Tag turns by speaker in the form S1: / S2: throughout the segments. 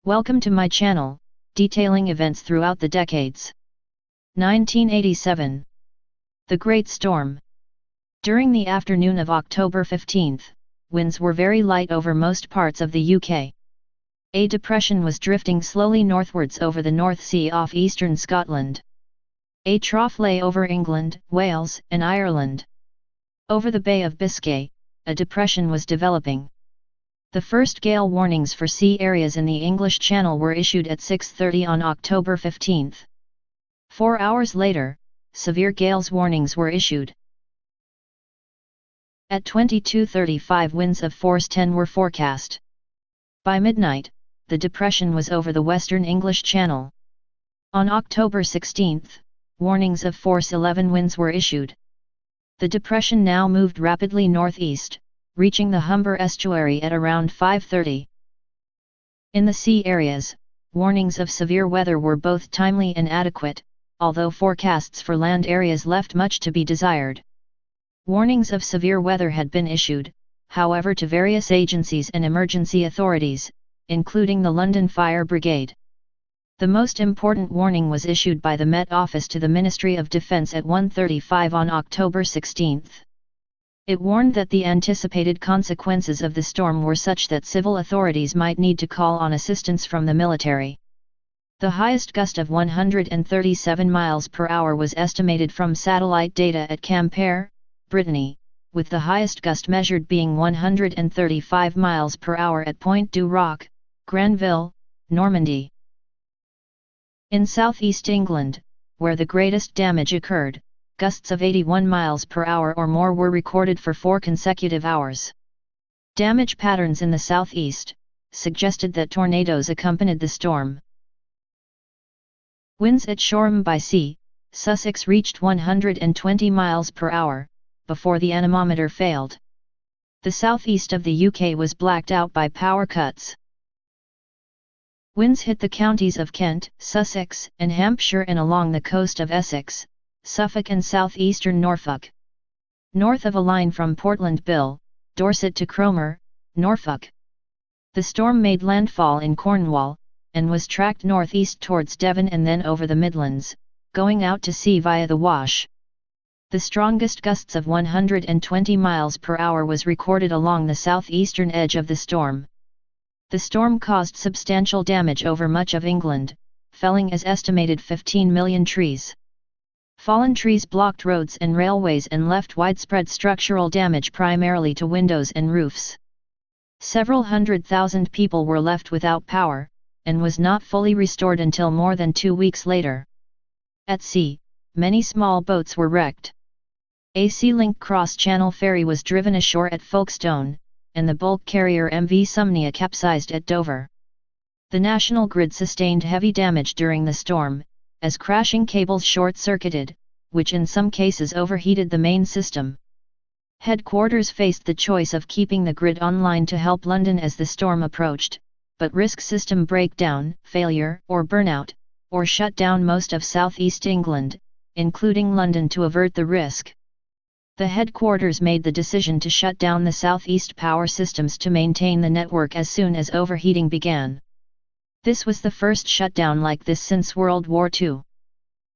S1: Welcome to my channel, detailing events throughout the decades. 1987. The Great Storm. During the afternoon of October 15, winds were very light over most parts of the UK. A depression was drifting slowly northwards over the North Sea off eastern Scotland. A trough lay over England, Wales, and Ireland. Over the Bay of Biscay, a depression was developing. The first gale warnings for sea areas in the English Channel were issued at 6:30 on October 15. 4 hours later, severe gales warnings were issued. At 22:35 winds of force 10 were forecast. By midnight, the depression was over the western English Channel. On October 16, warnings of force 11 winds were issued. The depression now moved rapidly northeast, reaching the Humber estuary at around 5:30. In the sea areas, warnings of severe weather were both timely and adequate, although forecasts for land areas left much to be desired. Warnings of severe weather had been issued, however, to various agencies and emergency authorities, including the London Fire Brigade. The most important warning was issued by the Met Office to the Ministry of Defence at 1:35 on October 16. It warned that the anticipated consequences of the storm were such that civil authorities might need to call on assistance from the military. The highest gust of 137 miles per hour was estimated from satellite data at Quimper, Brittany, with the highest gust measured being 135 miles per hour at Pointe du Roc, Granville, Normandy. In southeast England, where the greatest damage occurred, gusts of 81 miles per hour or more were recorded for 4 consecutive hours. Damage patterns in the southeast suggested that tornadoes accompanied the storm. Winds at Shoreham by Sea, Sussex reached 120 miles per hour, before the anemometer failed. The southeast of the UK was blacked out by power cuts. Winds hit the counties of Kent, Sussex, and Hampshire and along the coast of Essex, Suffolk and southeastern Norfolk. North of a line from Portland Bill, Dorset to Cromer, Norfolk. The storm made landfall in Cornwall, and was tracked northeast towards Devon and then over the Midlands, going out to sea via the Wash. The strongest gusts of 120 miles per hour was recorded along the southeastern edge of the storm. The storm caused substantial damage over much of England, felling as estimated 15 million trees. Fallen trees blocked roads and railways and left widespread structural damage primarily to windows and roofs. Several 100,000 people were left without power, and was not fully restored until more than 2 weeks later. At sea, many small boats were wrecked. A Sea-Link cross-channel ferry was driven ashore at Folkestone, and the bulk carrier MV Sumnia capsized at Dover. The national grid sustained heavy damage during the storm, as crashing cables short-circuited, which in some cases overheated the main system. Headquarters faced the choice of keeping the grid online to help London as the storm approached, but risk system breakdown, failure, or burnout, or shut down most of southeast England, including London, to avert the risk. The headquarters made the decision to shut down the southeast power systems to maintain the network as soon as overheating began. This was the first shutdown like this since World War II.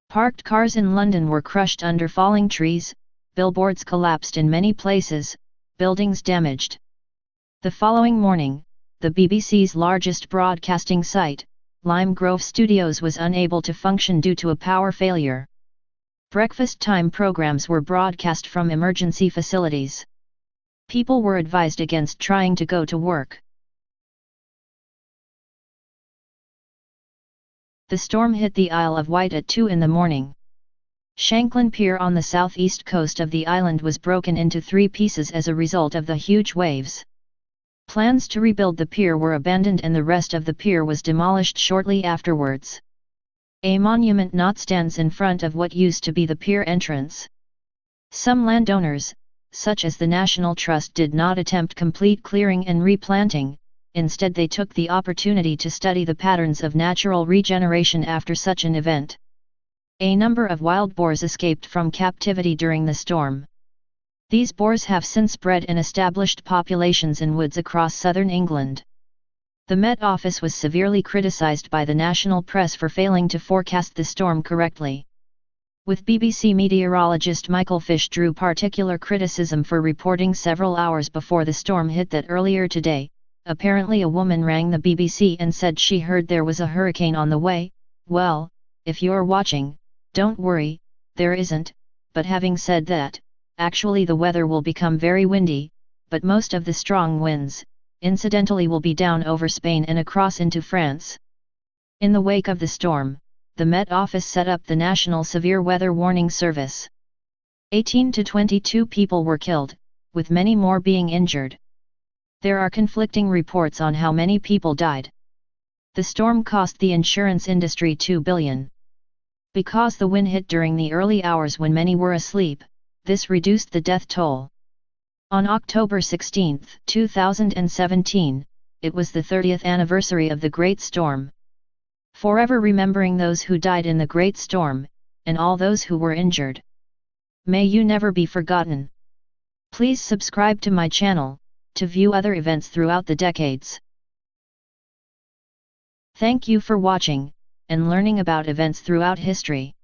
S1: Parked cars in London were crushed under falling trees, billboards collapsed in many places, buildings damaged. The following morning, the BBC's largest broadcasting site, Lime Grove Studios, was unable to function due to a power failure. Breakfast time programs were broadcast from emergency facilities. People were advised against trying to go to work. The storm hit the Isle of Wight at 2 in the morning. Shanklin Pier on the southeast coast of the island was broken into 3 pieces as a result of the huge waves. Plans to rebuild the pier were abandoned and the rest of the pier was demolished shortly afterwards. A monument knot stands in front of what used to be the pier entrance. Some landowners, such as the National Trust, did not attempt complete clearing and replanting. Instead, they took the opportunity to study the patterns of natural regeneration after such an event. A number of wild boars escaped from captivity during the storm. These boars have since bred and established populations in woods across southern England. The Met Office was severely criticized by the national press for failing to forecast the storm correctly. With BBC meteorologist Michael Fish drew particular criticism for reporting several hours before the storm hit that earlier today, apparently a woman rang the BBC and said she heard there was a hurricane on the way. Well, if you're watching, don't worry, there isn't, but having said that, actually the weather will become very windy, but most of the strong winds, incidentally, will be down over Spain and across into France. In the wake of the storm, the Met Office set up the National Severe Weather Warning Service. 18 to 22 people were killed, with many more being injured. There are conflicting reports on how many people died. The storm cost the insurance industry $2 billion. Because the wind hit during the early hours when many were asleep, this reduced the death toll. On October 16, 2017, it was the 30th anniversary of the Great Storm. Forever remembering those who died in the Great Storm, and all those who were injured. May you never be forgotten. Please subscribe to my channel, to view other events throughout the decades. Thank you for watching, and learning about events throughout history.